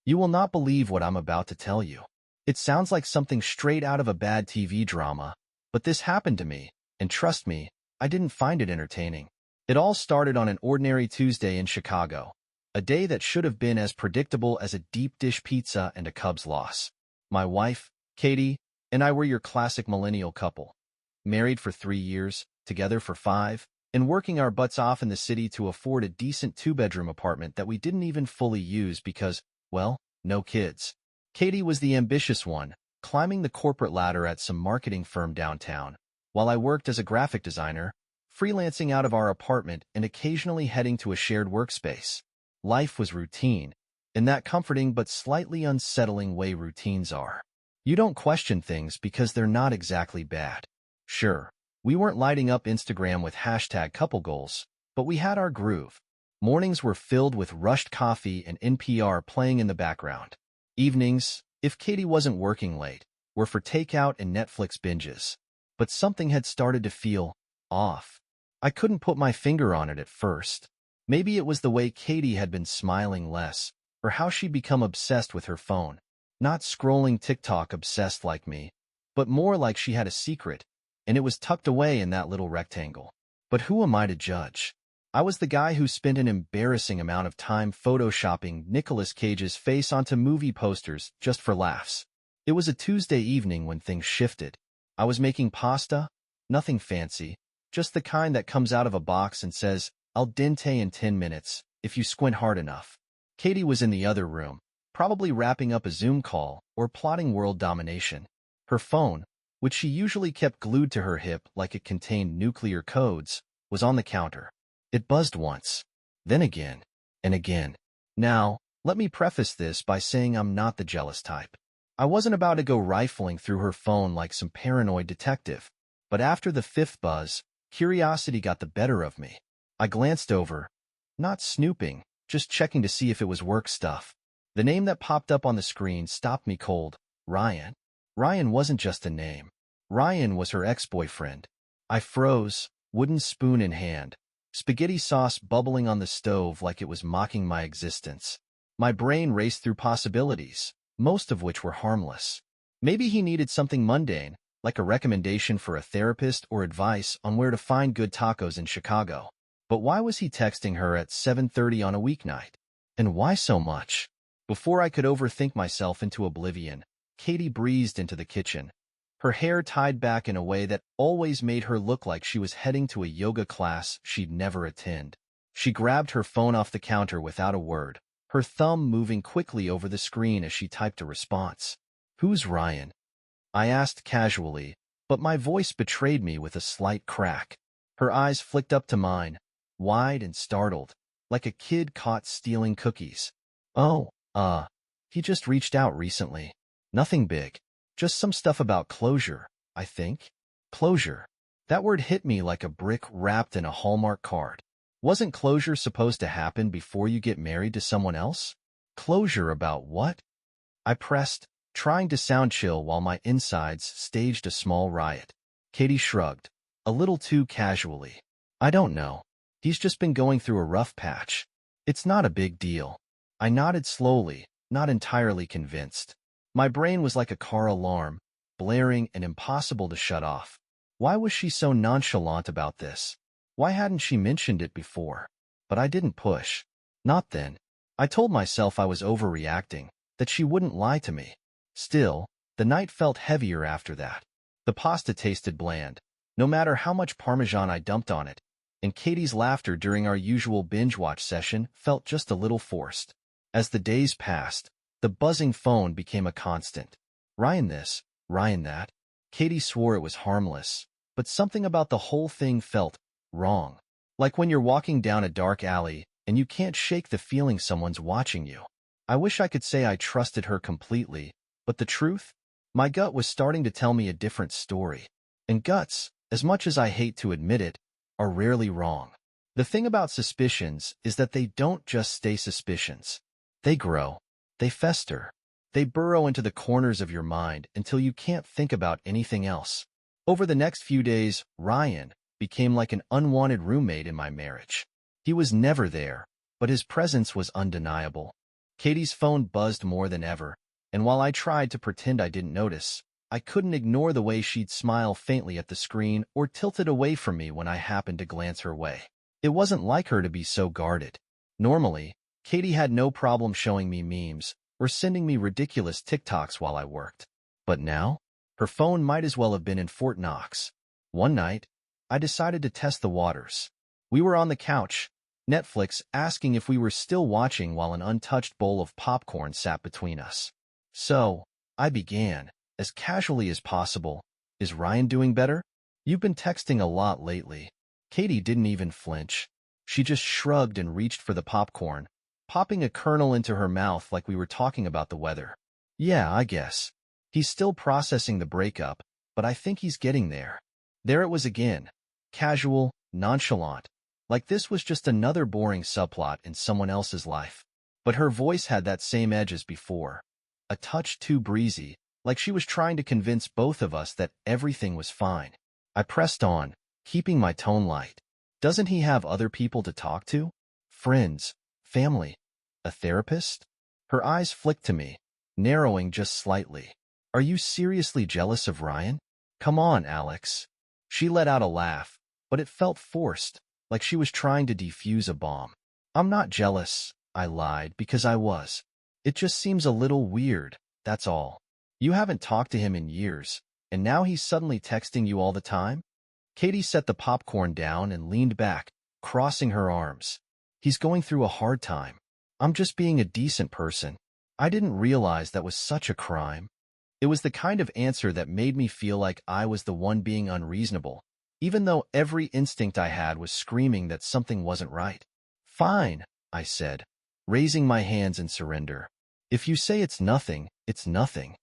You will not believe what I'm about to tell you. It sounds like something straight out of a bad TV drama, but this happened to me, and trust me, I didn't find it entertaining. It all started on an ordinary Tuesday in Chicago, a day that should have been as predictable as a deep dish pizza and a Cubs loss. My wife, Katie, and I were your classic millennial couple, married for 3 years, together for 5, and working our butts off in the city to afford a decent 2-bedroom apartment that we didn't even fully use because, well, no kids. Katie was the ambitious one, climbing the corporate ladder at some marketing firm downtown, while I worked as a graphic designer, freelancing out of our apartment and occasionally heading to a shared workspace. Life was routine, in that comforting but slightly unsettling way routines are. You don't question things because they're not exactly bad. Sure, we weren't lighting up Instagram with hashtag couple goals, but we had our groove. Mornings were filled with rushed coffee and NPR playing in the background. Evenings, if Katie wasn't working late, were for takeout and Netflix binges. But something had started to feel off. I couldn't put my finger on it at first. Maybe it was the way Katie had been smiling less, or how she'd become obsessed with her phone. Not scrolling TikTok obsessed like me, but more like she had a secret, and it was tucked away in that little rectangle. But who am I to judge? I was the guy who spent an embarrassing amount of time photoshopping Nicolas Cage's face onto movie posters just for laughs. It was a Tuesday evening when things shifted. I was making pasta, nothing fancy, just the kind that comes out of a box and says, "Al dente in 10 minutes, if you squint hard enough." Katie was in the other room, probably wrapping up a Zoom call or plotting world domination. Her phone, which she usually kept glued to her hip like it contained nuclear codes, was on the counter. It buzzed once, then again, and again. Now, let me preface this by saying I'm not the jealous type. I wasn't about to go rifling through her phone like some paranoid detective, but after the 5th buzz, curiosity got the better of me. I glanced over, not snooping, just checking to see if it was work stuff. The name that popped up on the screen stopped me cold. Ryan. Ryan wasn't just a name. Ryan was her ex-boyfriend. I froze, wooden spoon in hand, spaghetti sauce bubbling on the stove like it was mocking my existence. My brain raced through possibilities, most of which were harmless. Maybe he needed something mundane, like a recommendation for a therapist or advice on where to find good tacos in Chicago. But why was he texting her at 7:30 on a weeknight? And why so much? Before I could overthink myself into oblivion, Katie breezed into the kitchen, her hair tied back in a way that always made her look like she was heading to a yoga class she'd never attend. She grabbed her phone off the counter without a word, her thumb moving quickly over the screen as she typed a response. "Who's Ryan?" I asked casually, but my voice betrayed me with a slight crack. Her eyes flicked up to mine, wide and startled, like a kid caught stealing cookies. "Oh, he just reached out recently. Nothing big. Just some stuff about closure, I think." Closure. That word hit me like a brick wrapped in a Hallmark card. Wasn't closure supposed to happen before you get married to someone else? Closure about what? I pressed, trying to sound chill while my insides staged a small riot. Katie shrugged, a little too casually. "I don't know. He's just been going through a rough patch. It's not a big deal." I nodded slowly, not entirely convinced. My brain was like a car alarm, blaring and impossible to shut off. Why was she so nonchalant about this? Why hadn't she mentioned it before? But I didn't push. Not then. I told myself I was overreacting, that she wouldn't lie to me. Still, the night felt heavier after that. The pasta tasted bland, no matter how much Parmesan I dumped on it, and Katie's laughter during our usual binge-watch session felt just a little forced. As the days passed, the buzzing phone became a constant. Ryan this, Ryan that. Katie swore it was harmless, but something about the whole thing felt wrong. Like when you're walking down a dark alley and you can't shake the feeling someone's watching you. I wish I could say I trusted her completely, but the truth? My gut was starting to tell me a different story. And guts, as much as I hate to admit it, are rarely wrong. The thing about suspicions is that they don't just stay suspicions. They grow. They fester. They burrow into the corners of your mind until you can't think about anything else. Over the next few days, Ryan became like an unwanted roommate in my marriage. He was never there, but his presence was undeniable. Katie's phone buzzed more than ever, and while I tried to pretend I didn't notice, I couldn't ignore the way she'd smile faintly at the screen or tilted away from me when I happened to glance her way. It wasn't like her to be so guarded. Normally, Katie had no problem showing me memes or sending me ridiculous TikToks while I worked. But now, her phone might as well have been in Fort Knox. One night, I decided to test the waters. We were on the couch, Netflix asking if we were still watching while an untouched bowl of popcorn sat between us. So, I began, as casually as possible. Is Ryan doing better? You've been texting a lot lately. Katie didn't even flinch. She just shrugged and reached for the popcorn, popping a kernel into her mouth like we were talking about the weather. Yeah, I guess. He's still processing the breakup, but I think he's getting there. There it was again. Casual, nonchalant. Like this was just another boring subplot in someone else's life. But her voice had that same edge as before. A touch too breezy, like she was trying to convince both of us that everything was fine. I pressed on, keeping my tone light. Doesn't he have other people to talk to? Friends, family, a therapist? Her eyes flicked to me, narrowing just slightly. Are you seriously jealous of Ryan? Come on, Alex. She let out a laugh, but it felt forced, like she was trying to defuse a bomb. I'm not jealous, I lied, because I was. It just seems a little weird, that's all. You haven't talked to him in years, and now he's suddenly texting you all the time? Katie set the popcorn down and leaned back, crossing her arms. He's going through a hard time. I'm just being a decent person. I didn't realize that was such a crime. It was the kind of answer that made me feel like I was the one being unreasonable, even though every instinct I had was screaming that something wasn't right. Fine, I said, raising my hands in surrender. If you say it's nothing, it's nothing.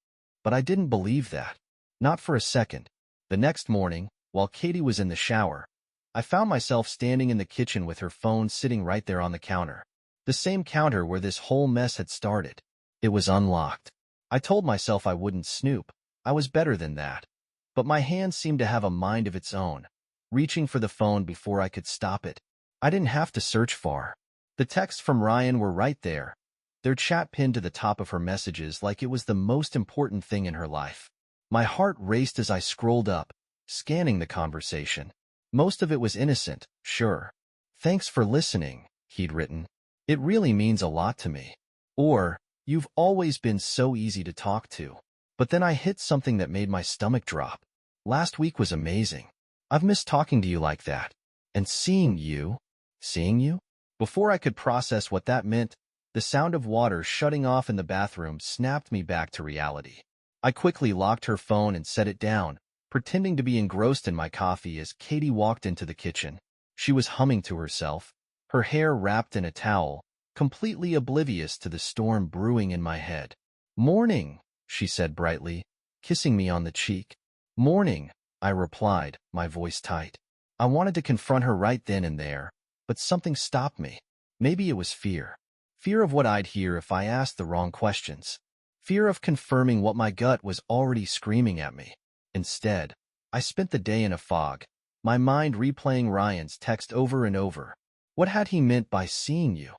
But I didn't believe that. Not for a second. The next morning, while Katie was in the shower, I found myself standing in the kitchen with her phone sitting right there on the counter. The same counter where this whole mess had started. It was unlocked. I told myself I wouldn't snoop. I was better than that. But my hand seemed to have a mind of its own, reaching for the phone before I could stop it. I didn't have to search far. The texts from Ryan were right there, their chat pinned to the top of her messages like it was the most important thing in her life. My heart raced as I scrolled up, scanning the conversation. Most of it was innocent, sure. Thanks for listening, he'd written. It really means a lot to me. Or, you've always been so easy to talk to. But then I hit something that made my stomach drop. Last week was amazing. I've missed talking to you like that. And seeing you? Before I could process what that meant, the sound of water shutting off in the bathroom snapped me back to reality. I quickly locked her phone and set it down, pretending to be engrossed in my coffee as Katie walked into the kitchen. She was humming to herself, her hair wrapped in a towel, completely oblivious to the storm brewing in my head. "Morning," she said brightly, kissing me on the cheek. "Morning," I replied, my voice tight. I wanted to confront her right then and there, but something stopped me. Maybe it was fear. Fear of what I'd hear if I asked the wrong questions. Fear of confirming what my gut was already screaming at me. Instead, I spent the day in a fog, my mind replaying Ryan's text over and over. What had he meant by seeing you?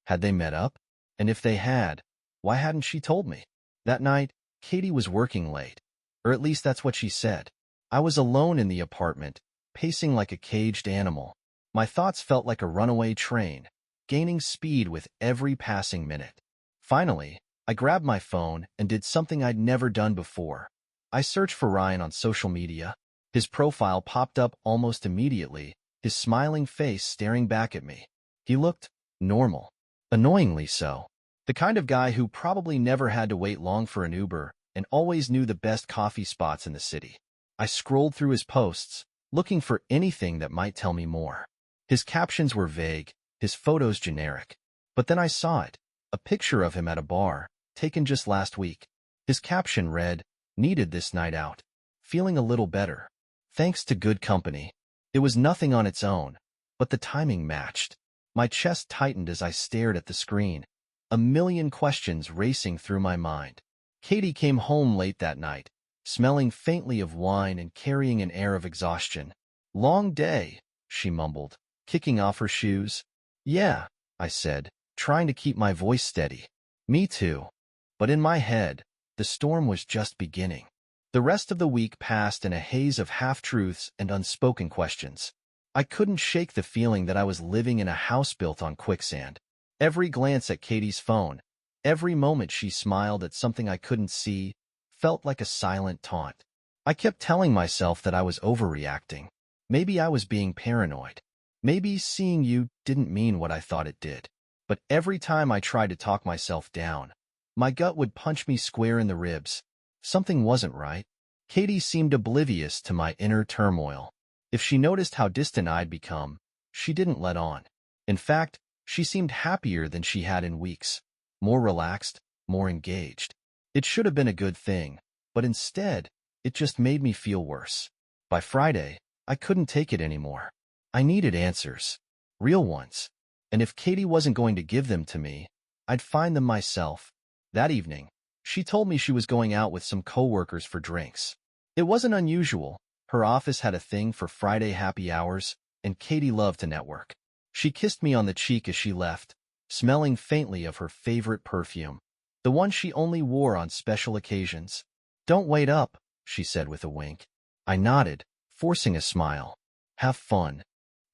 Had they met up? And if they had, why hadn't she told me? That night, Katie was working late. Or at least that's what she said. I was alone in the apartment, pacing like a caged animal. My thoughts felt like a runaway train, gaining speed with every passing minute. Finally, I grabbed my phone and did something I'd never done before. I searched for Ryan on social media. His profile popped up almost immediately, his smiling face staring back at me. He looked normal. Annoyingly so. The kind of guy who probably never had to wait long for an Uber and always knew the best coffee spots in the city. I scrolled through his posts, looking for anything that might tell me more. His captions were vague, his photos generic. But then I saw it, a picture of him at a bar, taken just last week. His caption read, "Needed this night out. Feeling a little better. Thanks to good company." It was nothing on its own, but the timing matched. My chest tightened as I stared at the screen, a million questions racing through my mind. Katie came home late that night, smelling faintly of wine and carrying an air of exhaustion. "Long day," she mumbled, kicking off her shoes. "Yeah," I said, trying to keep my voice steady. Me too. But in my head, the storm was just beginning. The rest of the week passed in a haze of half-truths and unspoken questions. I couldn't shake the feeling that I was living in a house built on quicksand. Every glance at Katie's phone, every moment she smiled at something I couldn't see, felt like a silent taunt. I kept telling myself that I was overreacting. Maybe I was being paranoid. Maybe seeing you didn't mean what I thought it did. But every time I tried to talk myself down, my gut would punch me square in the ribs. Something wasn't right. Katie seemed oblivious to my inner turmoil. If she noticed how distant I'd become, she didn't let on. In fact, she seemed happier than she had in weeks. More relaxed, more engaged. It should have been a good thing, but instead, it just made me feel worse. By Friday, I couldn't take it anymore. I needed answers. Real ones. And if Katie wasn't going to give them to me, I'd find them myself. That evening, she told me she was going out with some coworkers for drinks. It wasn't unusual. Her office had a thing for Friday happy hours, and Katie loved to network. She kissed me on the cheek as she left, smelling faintly of her favorite perfume, the one she only wore on special occasions. "Don't wait up," she said with a wink. I nodded, forcing a smile. "Have fun."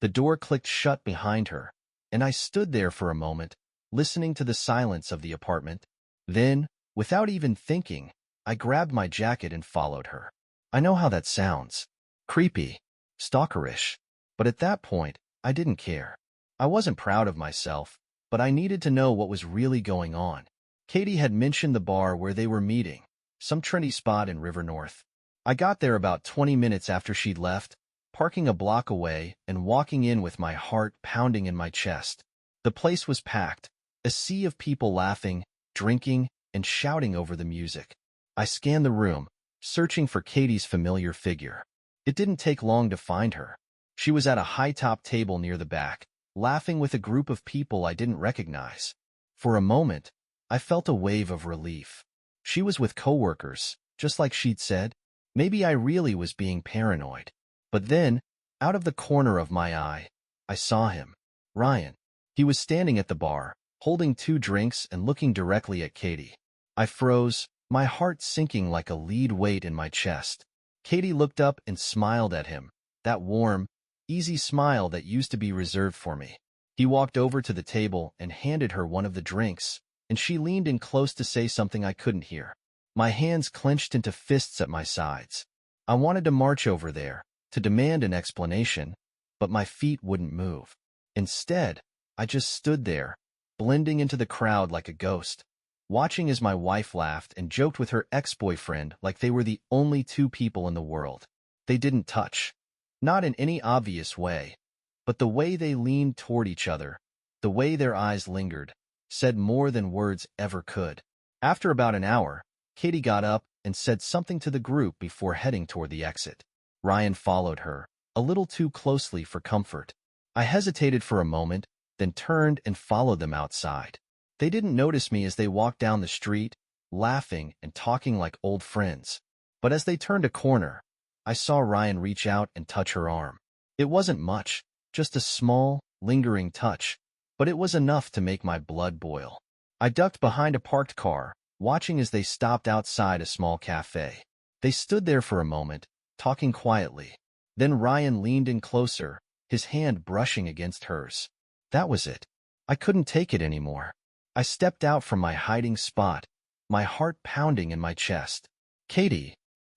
The door clicked shut behind her, and I stood there for a moment, listening to the silence of the apartment. Then, without even thinking, I grabbed my jacket and followed her. I know how that sounds. Creepy. Stalkerish. But at that point, I didn't care. I wasn't proud of myself, but I needed to know what was really going on. Katie had mentioned the bar where they were meeting, some trendy spot in River North. I got there about 20 minutes after she'd left, parking a block away and walking in with my heart pounding in my chest. The place was packed, a sea of people laughing, drinking, and shouting over the music. I scanned the room, searching for Katie's familiar figure. It didn't take long to find her. She was at a high-top table near the back, laughing with a group of people I didn't recognize. For a moment, I felt a wave of relief. She was with coworkers, just like she'd said. Maybe I really was being paranoid. But then, out of the corner of my eye, I saw him. Ryan. He was standing at the bar, holding 2 drinks and looking directly at Katie. I froze, my heart sinking like a lead weight in my chest. Katie looked up and smiled at him, that warm, easy smile that used to be reserved for me. He walked over to the table and handed her one of the drinks, and she leaned in close to say something I couldn't hear. My hands clenched into fists at my sides. I wanted to march over there, to demand an explanation, but my feet wouldn't move. Instead, I just stood there, blending into the crowd like a ghost, watching as my wife laughed and joked with her ex-boyfriend like they were the only 2 people in the world. They didn't touch. Not in any obvious way, but the way they leaned toward each other, the way their eyes lingered, said more than words ever could. After about an hour, Katie got up and said something to the group before heading toward the exit. Ryan followed her, a little too closely for comfort. I hesitated for a moment, then turned and followed them outside. They didn't notice me as they walked down the street, laughing and talking like old friends. But as they turned a corner, I saw Ryan reach out and touch her arm. It wasn't much, just a small, lingering touch, but it was enough to make my blood boil. I ducked behind a parked car, watching as they stopped outside a small cafe. They stood there for a moment, talking quietly. Then Ryan leaned in closer, his hand brushing against hers. That was it. I couldn't take it anymore. I stepped out from my hiding spot, my heart pounding in my chest. "Katie,"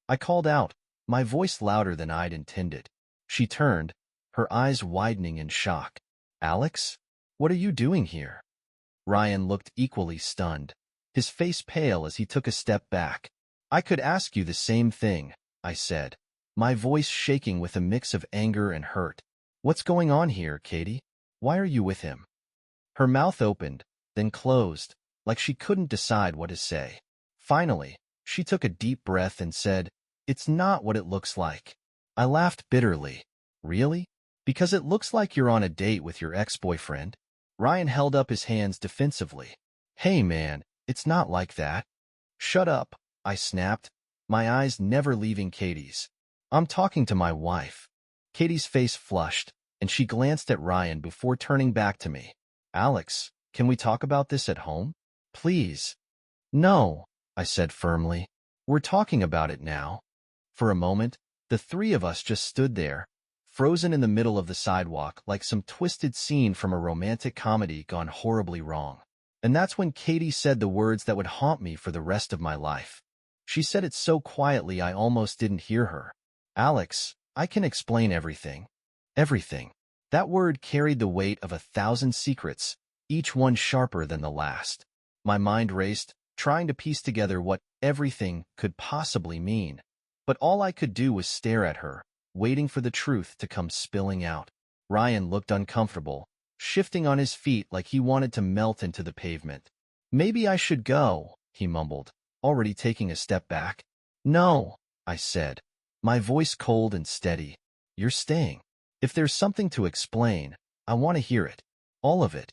I called out, my voice louder than I'd intended. She turned, her eyes widening in shock. "Alex? What are you doing here?" Ryan looked equally stunned, his face pale as he took a step back. "I could ask you the same thing," I said, my voice shaking with a mix of anger and hurt. "What's going on here, Katie? Why are you with him?" Her mouth opened, then closed, like she couldn't decide what to say. Finally, she took a deep breath and said, "It's not what it looks like." I laughed bitterly. "Really? Because it looks like you're on a date with your ex-boyfriend?" Ryan held up his hands defensively. "Hey man, it's not like that." "Shut up," I snapped, my eyes never leaving Katie's. "I'm talking to my wife." Katie's face flushed, and she glanced at Ryan before turning back to me. "Alex, can we talk about this at home?" Please. No, I said firmly. We're talking about it now. For a moment, the three of us just stood there, frozen in the middle of the sidewalk like some twisted scene from a romantic comedy gone horribly wrong. And that's when Katie said the words that would haunt me for the rest of my life. She said it so quietly I almost didn't hear her. Alex, I can explain everything. Everything. That word carried the weight of 1,000 secrets, each one sharper than the last. My mind raced, trying to piece together what everything could possibly mean. But all I could do was stare at her, waiting for the truth to come spilling out. Ryan looked uncomfortable, shifting on his feet like he wanted to melt into the pavement. Maybe I should go, he mumbled, already taking a step back. No, I said, my voice cold and steady. You're staying. If there's something to explain, I want to hear it. All of it.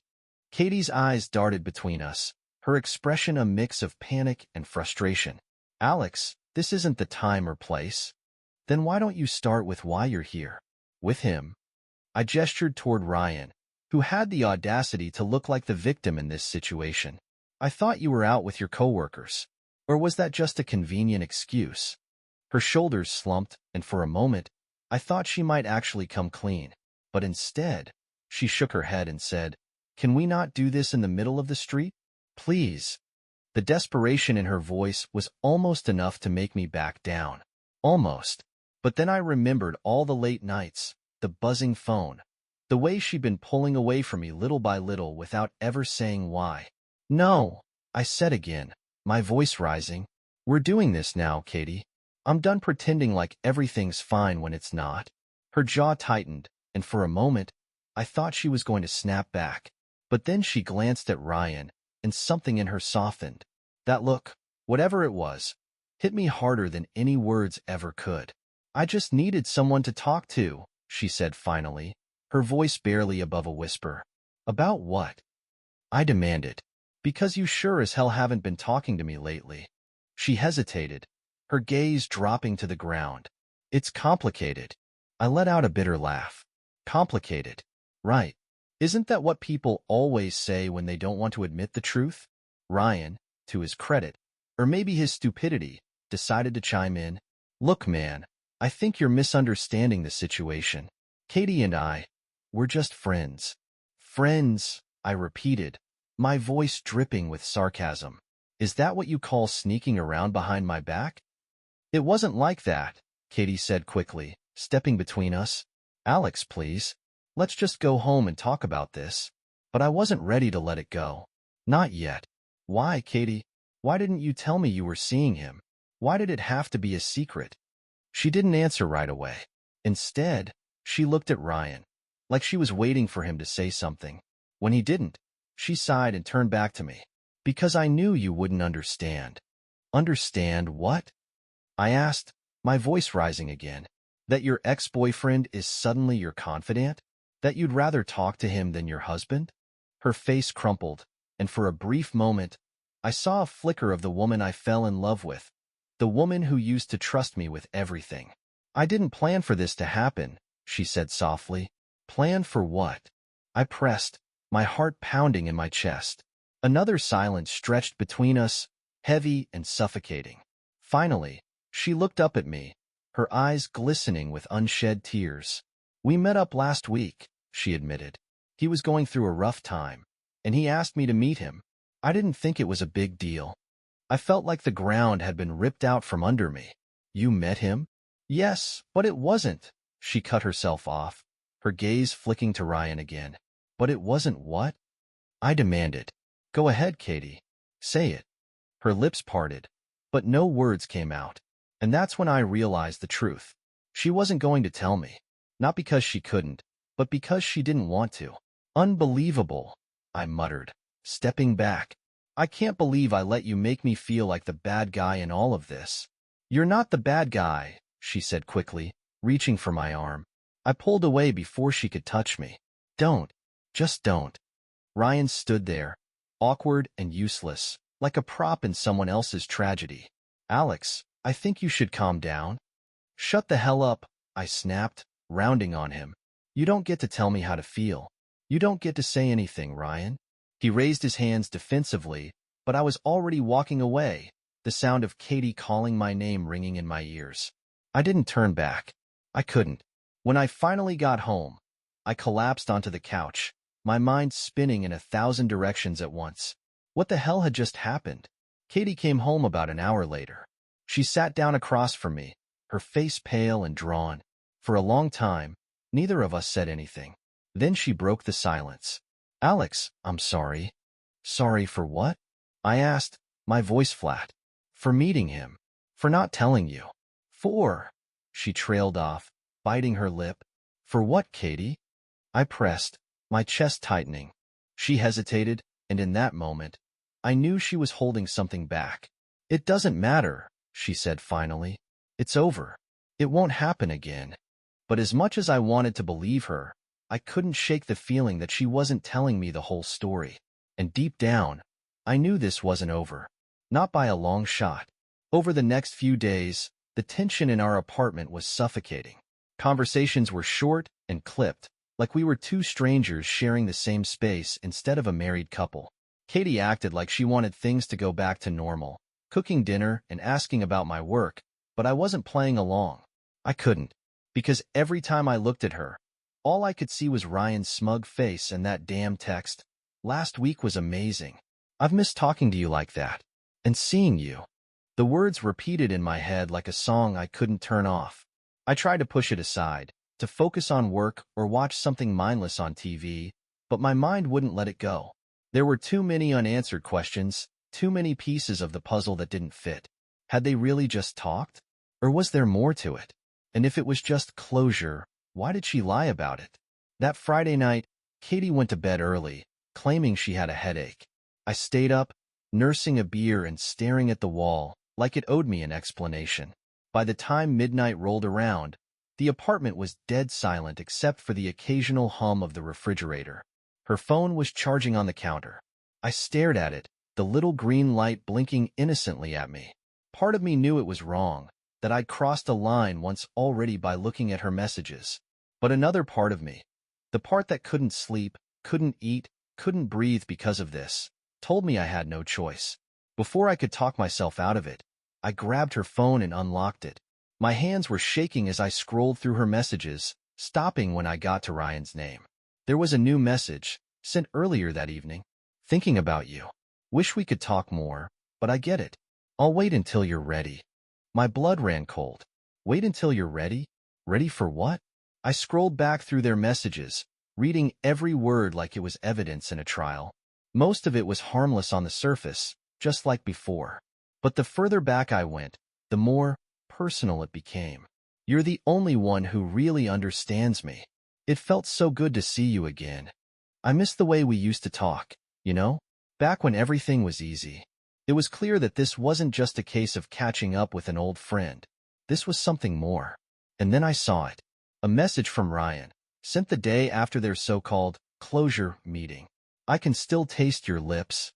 Katie's eyes darted between us, her expression a mix of panic and frustration. Alex, this isn't the time or place. Then why don't you start with why you're here? With him. I gestured toward Ryan, who had the audacity to look like the victim in this situation. I thought you were out with your coworkers. Or was that just a convenient excuse? Her shoulders slumped, and for a moment, I thought she might actually come clean. But instead, she shook her head and said, "Can we not do this in the middle of the street? Please." The desperation in her voice was almost enough to make me back down. Almost. But then I remembered all the late nights, the buzzing phone, the way she'd been pulling away from me little by little without ever saying why. No, I said again, my voice rising. We're doing this now, Katie. I'm done pretending like everything's fine when it's not. Her jaw tightened, and for a moment, I thought she was going to snap back. But then she glanced at Ryan, and something in her softened. That look, whatever it was, hit me harder than any words ever could. I just needed someone to talk to, she said finally, her voice barely above a whisper. About what? I demanded. Because you sure as hell haven't been talking to me lately. She hesitated, her gaze dropping to the ground. It's complicated. I let out a bitter laugh. Complicated. Right. Isn't that what people always say when they don't want to admit the truth? Ryan, to his credit, or maybe his stupidity, decided to chime in. Look, man, I think you're misunderstanding the situation. Katie and I, we're just friends. Friends, I repeated, my voice dripping with sarcasm. Is that what you call sneaking around behind my back? It wasn't like that, Katie said quickly, stepping between us. Alex, please. Let's just go home and talk about this. But I wasn't ready to let it go. Not yet. Why, Katie? Why didn't you tell me you were seeing him? Why did it have to be a secret? She didn't answer right away. Instead, she looked at Ryan, like she was waiting for him to say something. When he didn't, she sighed and turned back to me. Because I knew you wouldn't understand. Understand what? I asked, my voice rising again. That your ex-boyfriend is suddenly your confidant? That you'd rather talk to him than your husband? Her face crumpled, and for a brief moment, I saw a flicker of the woman I fell in love with, the woman who used to trust me with everything. I didn't plan for this to happen, she said softly. Plan for what? I pressed, my heart pounding in my chest. Another silence stretched between us, heavy and suffocating. Finally, she looked up at me, her eyes glistening with unshed tears. We met up last week, she admitted. He was going through a rough time, and he asked me to meet him. I didn't think it was a big deal. I felt like the ground had been ripped out from under me. You met him? Yes, but it wasn't. She cut herself off, her gaze flicking to Ryan again. But it wasn't what? I demanded. Go ahead, Katie. Say it. Her lips parted, but no words came out. And that's when I realized the truth. She wasn't going to tell me. Not because she couldn't, but because she didn't want to. Unbelievable, I muttered, stepping back. I can't believe I let you make me feel like the bad guy in all of this. You're not the bad guy, she said quickly, reaching for my arm. I pulled away before she could touch me. Don't. Just don't. Ryan stood there, awkward and useless, like a prop in someone else's tragedy. Alex, I think you should calm down. Shut the hell up, I snapped, rounding on him. You don't get to tell me how to feel. You don't get to say anything, Ryan. He raised his hands defensively, but I was already walking away, the sound of Katie calling my name ringing in my ears. I didn't turn back. I couldn't. When I finally got home, I collapsed onto the couch, my mind spinning in 1,000 directions at once. What the hell had just happened? Katie came home about an hour later. She sat down across from me, her face pale and drawn. For a long time, neither of us said anything. Then she broke the silence. "Alex, I'm sorry." "Sorry for what?" I asked, my voice flat. "For meeting him. For not telling you." "For?" She trailed off, biting her lip. "For what, Katie?" I pressed, my chest tightening. She hesitated, and in that moment, I knew she was holding something back. "It doesn't matter," she said finally. "It's over. It won't happen again." But as much as I wanted to believe her, I couldn't shake the feeling that she wasn't telling me the whole story. And deep down, I knew this wasn't over. Not by a long shot. Over the next few days, the tension in our apartment was suffocating. Conversations were short and clipped, like we were two strangers sharing the same space instead of a married couple. Katie acted like she wanted things to go back to normal, cooking dinner and asking about my work, but I wasn't playing along. I couldn't, because every time I looked at her, all I could see was Ryan's smug face and that damn text. "Last week was amazing. I've missed talking to you like that. And seeing you." The words repeated in my head like a song I couldn't turn off. I tried to push it aside, to focus on work or watch something mindless on TV, but my mind wouldn't let it go. There were too many unanswered questions, too many pieces of the puzzle that didn't fit. Had they really just talked? Or was there more to it? And if it was just closure, why did she lie about it? That Friday night, Katie went to bed early, claiming she had a headache. I stayed up, nursing a beer and staring at the wall, like it owed me an explanation. By the time midnight rolled around, the apartment was dead silent except for the occasional hum of the refrigerator. Her phone was charging on the counter. I stared at it, the little green light blinking innocently at me. Part of me knew it was wrong, that I'd crossed a line once already by looking at her messages. But another part of me, the part that couldn't sleep, couldn't eat, couldn't breathe because of this, told me I had no choice. Before I could talk myself out of it, I grabbed her phone and unlocked it. My hands were shaking as I scrolled through her messages, stopping when I got to Ryan's name. There was a new message, sent earlier that evening. "Thinking about you. Wish we could talk more, but I get it. I'll wait until you're ready." My blood ran cold. Wait until you're ready? Ready for what? I scrolled back through their messages, reading every word like it was evidence in a trial. Most of it was harmless on the surface, just like before. But the further back I went, the more personal it became. "You're the only one who really understands me. It felt so good to see you again. I miss the way we used to talk, you know? Back when everything was easy." It was clear that this wasn't just a case of catching up with an old friend. This was something more. And then I saw it. A message from Ryan, sent the day after their so-called closure meeting. "I can still taste your lips."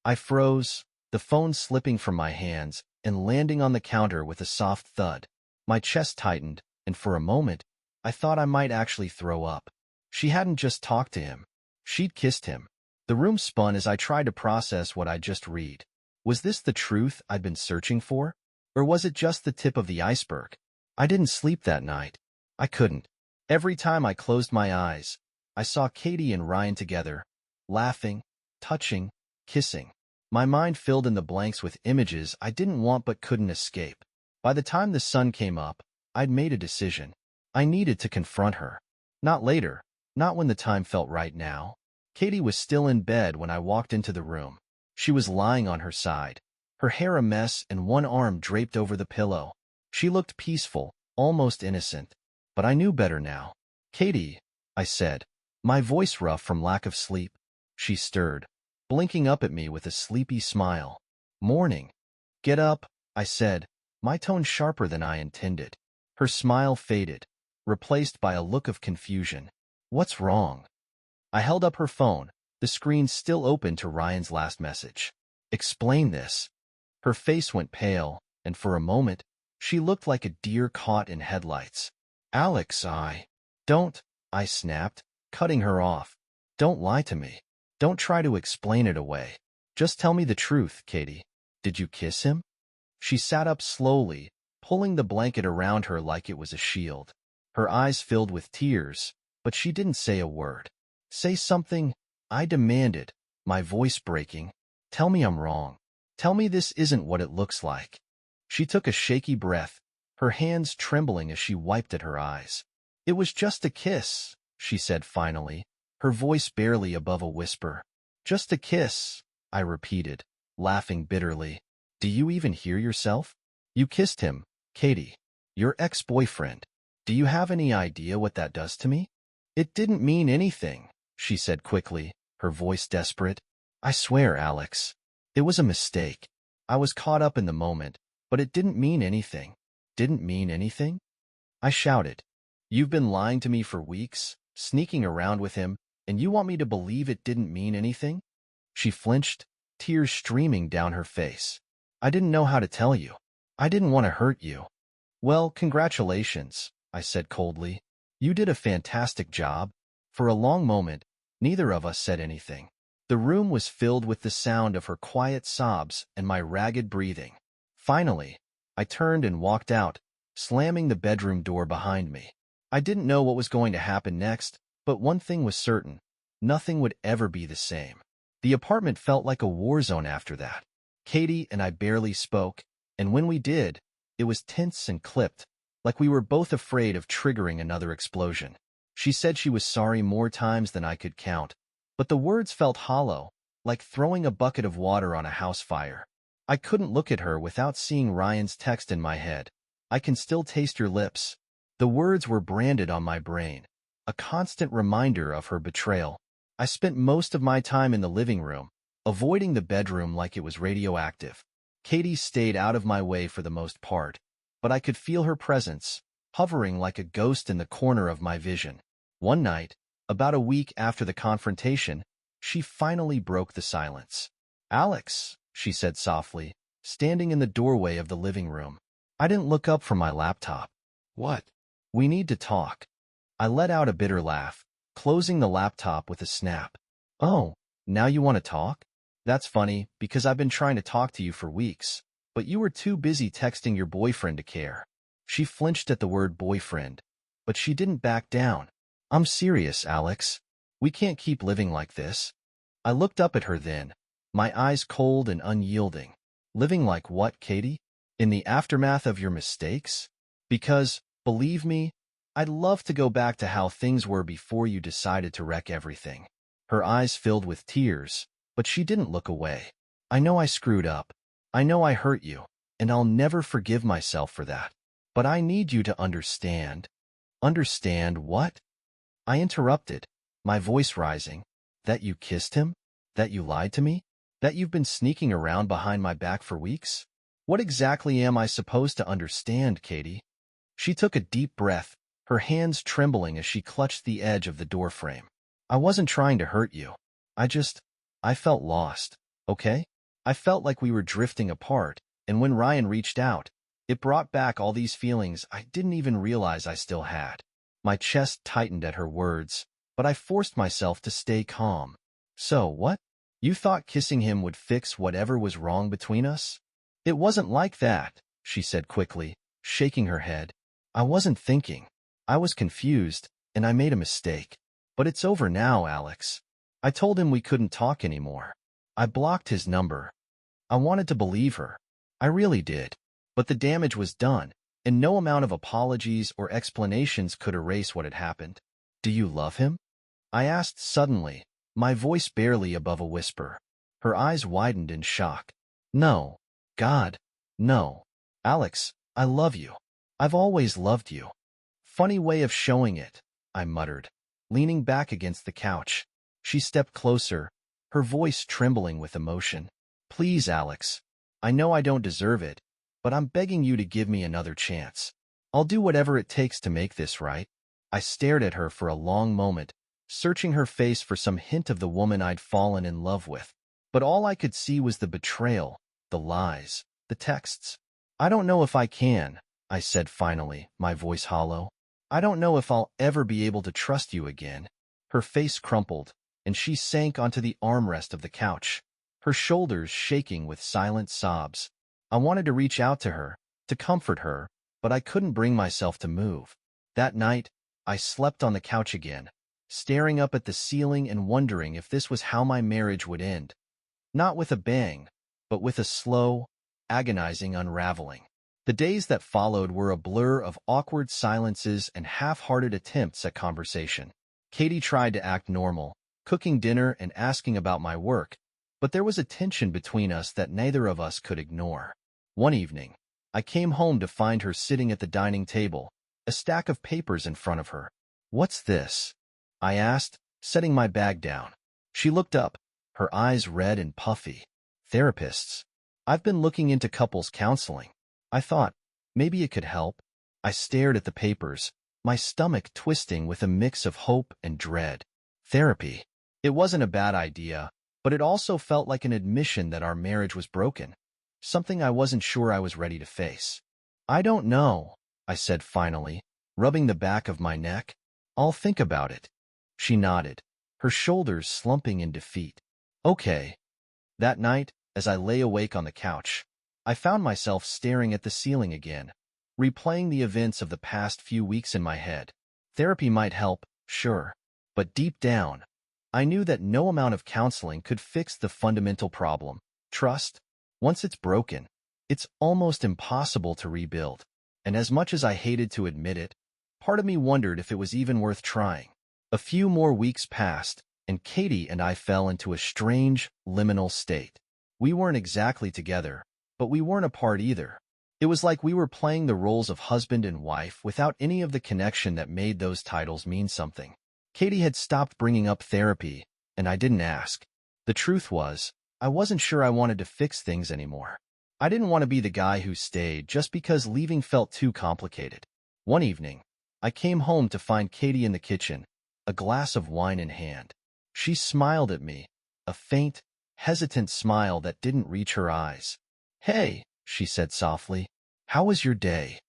I froze, the phone slipping from my hands and landing on the counter with a soft thud. My chest tightened, and for a moment, I thought I might actually throw up. She hadn't just talked to him. She'd kissed him. The room spun as I tried to process what I'd just read. Was this the truth I'd been searching for? Or was it just the tip of the iceberg? I didn't sleep that night. I couldn't. Every time I closed my eyes, I saw Katie and Ryan together, laughing, touching, kissing. My mind filled in the blanks with images I didn't want but couldn't escape. By the time the sun came up, I'd made a decision. I needed to confront her. Not later, not when the time felt right now. Katie was still in bed when I walked into the room. She was lying on her side, her hair a mess and one arm draped over the pillow. She looked peaceful, almost innocent, but I knew better now. "Katie," I said, my voice rough from lack of sleep. She stirred, blinking up at me with a sleepy smile. "Morning." "Get up," I said, my tone sharper than I intended. Her smile faded, replaced by a look of confusion. "What's wrong?" I held up her phone, the screen still open to Ryan's last message. "Explain this." Her face went pale, and for a moment, she looked like a deer caught in headlights. "Alex, Don't," I snapped, cutting her off. "Don't lie to me. Don't try to explain it away. Just tell me the truth, Katie. Did you kiss him? She sat up slowly, pulling the blanket around her like it was a shield. Her eyes filled with tears, but she didn't say a word. Say something, I demanded, my voice breaking. Tell me I'm wrong. Tell me this isn't what it looks like. She took a shaky breath, her hands trembling as she wiped at her eyes. It was just a kiss, she said finally, her voice barely above a whisper. Just a kiss, I repeated, laughing bitterly. Do you even hear yourself? You kissed him, Katie. Your ex-boyfriend. Do you have any idea what that does to me? It didn't mean anything, she said quickly, her voice desperate. I swear, Alex. It was a mistake. I was caught up in the moment, but it didn't mean anything. Didn't mean anything? I shouted. You've been lying to me for weeks, sneaking around with him, and you want me to believe it didn't mean anything? She flinched, tears streaming down her face. I didn't know how to tell you. I didn't want to hurt you. Well, congratulations, I said coldly. You did a fantastic job. For a long moment, neither of us said anything. The room was filled with the sound of her quiet sobs and my ragged breathing. Finally, I turned and walked out, slamming the bedroom door behind me. I didn't know what was going to happen next, but one thing was certain. Nothing would ever be the same. The apartment felt like a war zone after that. Katie and I barely spoke, and when we did, it was tense and clipped, like we were both afraid of triggering another explosion. She said she was sorry more times than I could count, but the words felt hollow, like throwing a bucket of water on a house fire. I couldn't look at her without seeing Ryan's text in my head. I can still taste your lips. The words were branded on my brain, a constant reminder of her betrayal. I spent most of my time in the living room, avoiding the bedroom like it was radioactive. Katie stayed out of my way for the most part, but I could feel her presence, hovering like a ghost in the corner of my vision. One night, about a week after the confrontation, she finally broke the silence. Alex, she said softly, standing in the doorway of the living room. I didn't look up from my laptop. What? We need to talk. I let out a bitter laugh, closing the laptop with a snap. Oh, now you want to talk? That's funny, because I've been trying to talk to you for weeks, but you were too busy texting your boyfriend to care. She flinched at the word boyfriend, but she didn't back down. I'm serious, Alex. We can't keep living like this. I looked up at her then, my eyes cold and unyielding. Living like what, Katie? In the aftermath of your mistakes? Because, believe me, I'd love to go back to how things were before you decided to wreck everything. Her eyes filled with tears, but she didn't look away. I know I screwed up. I know I hurt you, and I'll never forgive myself for that. But I need you to understand. Understand what? I interrupted, my voice rising. That you kissed him? That you lied to me? That you've been sneaking around behind my back for weeks? What exactly am I supposed to understand, Katie? She took a deep breath, her hands trembling as she clutched the edge of the doorframe. I wasn't trying to hurt you. I felt lost, okay? I felt like we were drifting apart, and when Ryan reached out, it brought back all these feelings I didn't even realize I still had. My chest tightened at her words, but I forced myself to stay calm. So, what? You thought kissing him would fix whatever was wrong between us? It wasn't like that, she said quickly, shaking her head. I wasn't thinking. I was confused, and I made a mistake. But it's over now, Alex. I told him we couldn't talk anymore. I blocked his number. I wanted to believe her. I really did. But the damage was done, and no amount of apologies or explanations could erase what had happened. Do you love him? I asked suddenly, my voice barely above a whisper. Her eyes widened in shock. No. God, no. Alex, I love you. I've always loved you. Funny way of showing it, I muttered, leaning back against the couch. She stepped closer, her voice trembling with emotion. Please, Alex. I know I don't deserve it, but I'm begging you to give me another chance. I'll do whatever it takes to make this right. I stared at her for a long moment, searching her face for some hint of the woman I'd fallen in love with. But all I could see was the betrayal, the lies, the texts. I don't know if I can, I said finally, my voice hollow. I don't know if I'll ever be able to trust you again. Her face crumpled, and she sank onto the armrest of the couch. her shoulders shaking with silent sobs. I wanted to reach out to her, to comfort her, but I couldn't bring myself to move. That night, I slept on the couch again, staring up at the ceiling and wondering if this was how my marriage would end. Not with a bang, but with a slow, agonizing unraveling. The days that followed were a blur of awkward silences and half-hearted attempts at conversation. Katie tried to act normal, cooking dinner and asking about my work, but there was a tension between us that neither of us could ignore. One evening, I came home to find her sitting at the dining table, a stack of papers in front of her. "What's this?" I asked, setting my bag down. She looked up, her eyes red and puffy. "Therapists. I've been looking into couples counseling. I thought, maybe it could help." I stared at the papers, my stomach twisting with a mix of hope and dread. Therapy. It wasn't a bad idea, but it also felt like an admission that our marriage was broken, something I wasn't sure I was ready to face. "I don't know," I said finally, rubbing the back of my neck. "I'll think about it." She nodded, her shoulders slumping in defeat. "Okay." That night, as I lay awake on the couch, I found myself staring at the ceiling again, replaying the events of the past few weeks in my head. Therapy might help, sure, but deep down, I knew that no amount of counseling could fix the fundamental problem: trust. Once it's broken, it's almost impossible to rebuild. And as much as I hated to admit it, part of me wondered if it was even worth trying. A few more weeks passed, and Katie and I fell into a strange, liminal state. We weren't exactly together, but we weren't apart either. It was like we were playing the roles of husband and wife without any of the connection that made those titles mean something. Katie had stopped bringing up therapy, and I didn't ask. The truth was, I wasn't sure I wanted to fix things anymore. I didn't want to be the guy who stayed just because leaving felt too complicated. One evening, I came home to find Katie in the kitchen, a glass of wine in hand. She smiled at me, a faint, hesitant smile that didn't reach her eyes. "Hey," she said softly, "how was your day?"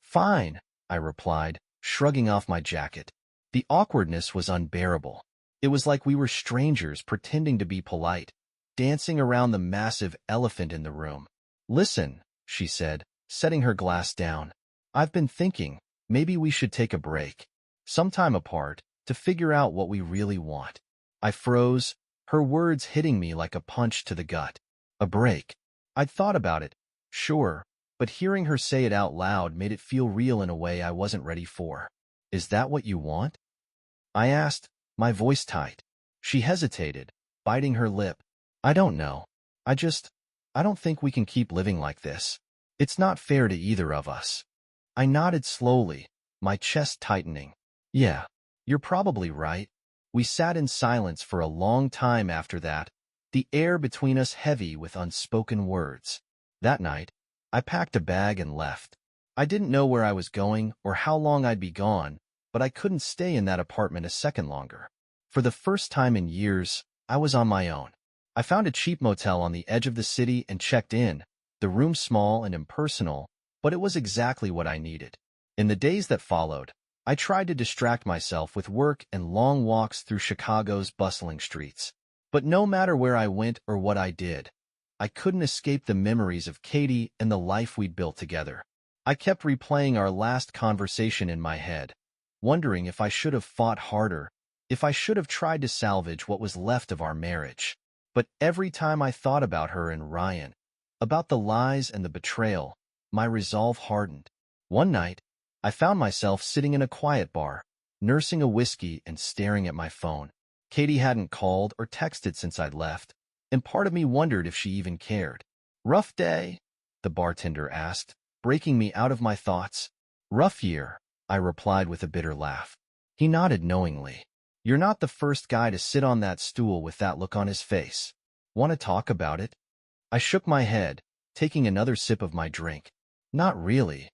"Fine," I replied, shrugging off my jacket. The awkwardness was unbearable. It was like we were strangers pretending to be polite, dancing around the massive elephant in the room. "Listen," she said, setting her glass down. "I've been thinking, maybe we should take a break, sometime apart, to figure out what we really want." I froze, her words hitting me like a punch to the gut. A break. I'd thought about it, sure, but hearing her say it out loud made it feel real in a way I wasn't ready for. "Is that what you want?" I asked, my voice tight. She hesitated, biting her lip. "I don't know. I don't think we can keep living like this. It's not fair to either of us." I nodded slowly, my chest tightening. "Yeah, you're probably right." We sat in silence for a long time after that, the air between us heavy with unspoken words. That night, I packed a bag and left. I didn't know where I was going or how long I'd be gone, but I couldn't stay in that apartment a second longer. For the first time in years, I was on my own. I found a cheap motel on the edge of the city and checked in, the room small and impersonal, but it was exactly what I needed. In the days that followed, I tried to distract myself with work and long walks through Chicago's bustling streets. But no matter where I went or what I did, I couldn't escape the memories of Katie and the life we'd built together. I kept replaying our last conversation in my head, wondering if I should have fought harder, if I should have tried to salvage what was left of our marriage. But every time I thought about her and Ryan, about the lies and the betrayal, my resolve hardened. One night, I found myself sitting in a quiet bar, nursing a whiskey and staring at my phone. Katie hadn't called or texted since I'd left, and part of me wondered if she even cared. "Rough day?" the bartender asked, breaking me out of my thoughts. "Rough year," I replied with a bitter laugh. He nodded knowingly. "You're not the first guy to sit on that stool with that look on his face. Want to talk about it?" I shook my head, taking another sip of my drink. "Not really."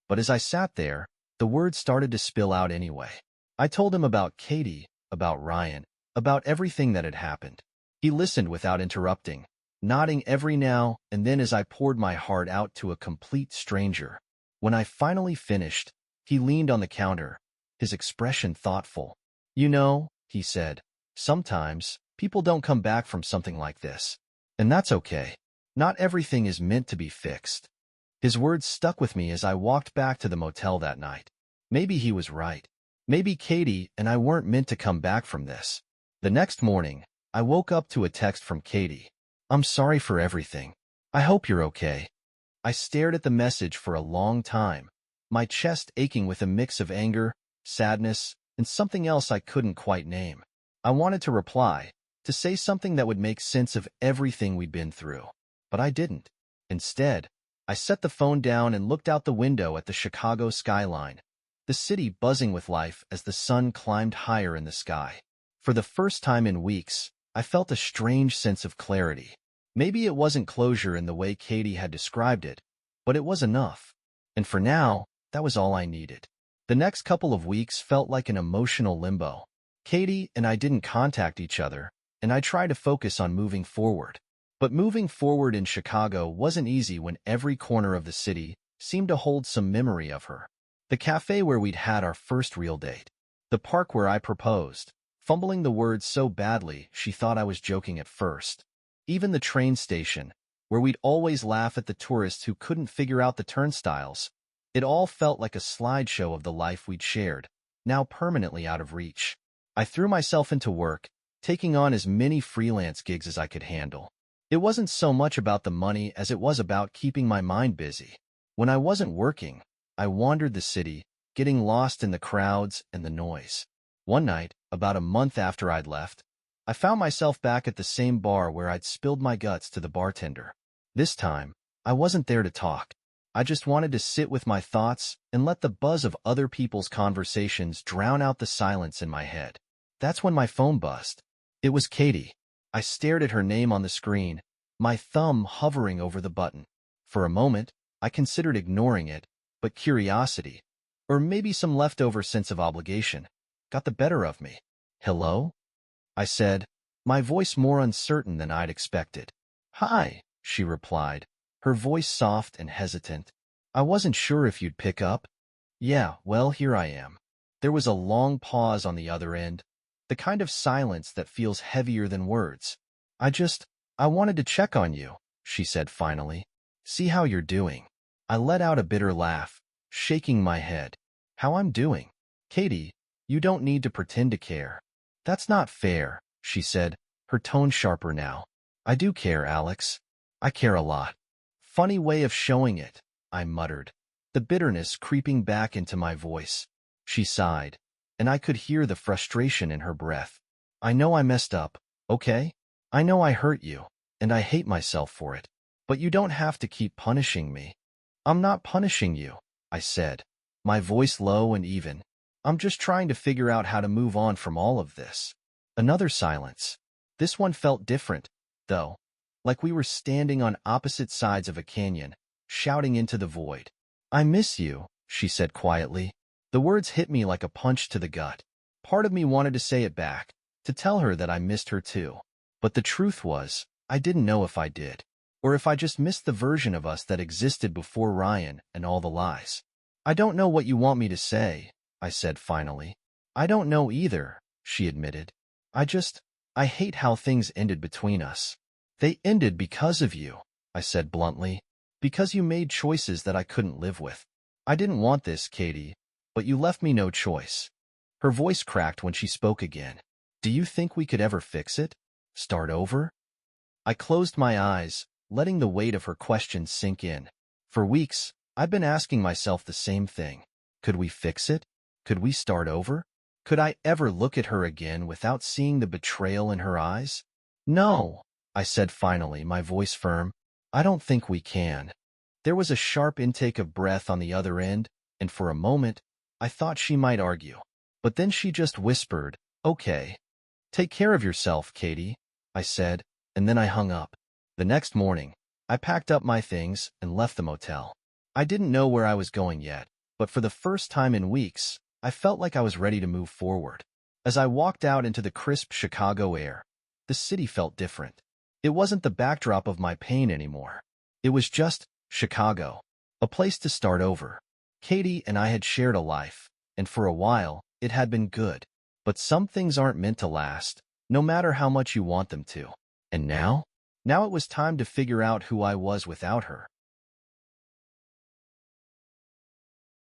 But as I sat there, the words started to spill out anyway. I told him about Katie, about Ryan, about everything that had happened. He listened without interrupting, nodding every now and then as I poured my heart out to a complete stranger. When I finally finished, he leaned on the counter, his expression thoughtful. "You know," he said, "sometimes people don't come back from something like this. And that's okay. Not everything is meant to be fixed. His words stuck with me as I walked back to the motel that night. Maybe he was right. Maybe Katie and I weren't meant to come back from this. The next morning, I woke up to a text from Katie. "I'm sorry for everything. I hope you're okay." I stared at the message for a long time, my chest aching with a mix of anger, sadness, and something else I couldn't quite name. I wanted to reply, to say something that would make sense of everything we'd been through. But I didn't. Instead, I set the phone down and looked out the window at the Chicago skyline, the city buzzing with life as the sun climbed higher in the sky. For the first time in weeks, I felt a strange sense of clarity. Maybe it wasn't closure in the way Katie had described it, but it was enough. And for now, that was all I needed. The next couple of weeks felt like an emotional limbo. Katie and I didn't contact each other, and I tried to focus on moving forward. But moving forward in Chicago wasn't easy when every corner of the city seemed to hold some memory of her. The cafe where we'd had our first real date. The park where I proposed, fumbling the words so badly she thought I was joking at first. Even the train station, where we'd always laugh at the tourists who couldn't figure out the turnstiles. It all felt like a slideshow of the life we'd shared, now permanently out of reach. I threw myself into work, taking on as many freelance gigs as I could handle. It wasn't so much about the money as it was about keeping my mind busy. When I wasn't working, I wandered the city, getting lost in the crowds and the noise. One night, about a month after I'd left, I found myself back at the same bar where I'd spilled my guts to the bartender. This time, I wasn't there to talk. I just wanted to sit with my thoughts and let the buzz of other people's conversations drown out the silence in my head. That's when my phone buzzed. It was Katie. I stared at her name on the screen, my thumb hovering over the button. For a moment, I considered ignoring it, but curiosity, or maybe some leftover sense of obligation, got the better of me. "Hello?" I said, my voice more uncertain than I'd expected. "Hi," she replied, her voice soft and hesitant. "I wasn't sure if you'd pick up." "Yeah, well, here I am." There was a long pause on the other end, the kind of silence that feels heavier than words. I wanted to check on you," she said finally. "See how you're doing." I let out a bitter laugh, shaking my head. "How I'm doing? Katie, you don't need to pretend to care." "That's not fair," she said, her tone sharper now. "I do care, Alex. I care a lot." "Funny way of showing it," I muttered, the bitterness creeping back into my voice. She sighed, and I could hear the frustration in her breath. "I know I messed up, okay? I know I hurt you, and I hate myself for it. But you don't have to keep punishing me." "I'm not punishing you," I said, my voice low and even. "I'm just trying to figure out how to move on from all of this." Another silence. This one felt different, though, like we were standing on opposite sides of a canyon, shouting into the void. "I miss you," she said quietly. The words hit me like a punch to the gut. Part of me wanted to say it back, to tell her that I missed her too. But the truth was, I didn't know if I did, or if I just missed the version of us that existed before Ryan and all the lies. "I don't know what you want me to say," I said finally. "I don't know either," she admitted. I hate how things ended between us." "They ended because of you," I said bluntly. "Because you made choices that I couldn't live with. I didn't want this, Katie, but you left me no choice." Her voice cracked when she spoke again. "Do you think we could ever fix it? Start over?" I closed my eyes, letting the weight of her question sink in. For weeks, I'd been asking myself the same thing. Could we fix it? Could we start over? Could I ever look at her again without seeing the betrayal in her eyes? "No," I said finally, my voice firm. "I don't think we can." There was a sharp intake of breath on the other end, and for a moment, I thought she might argue. But then she just whispered, "Okay. Take care of yourself, Katie," I said, and then I hung up. The next morning, I packed up my things and left the motel. I didn't know where I was going yet, but for the first time in weeks, I felt like I was ready to move forward. As I walked out into the crisp Chicago air, the city felt different. It wasn't the backdrop of my pain anymore. It was just Chicago, a place to start over. Katie and I had shared a life, and for a while, it had been good. But some things aren't meant to last, no matter how much you want them to. And now, Now it was time to figure out who I was without her.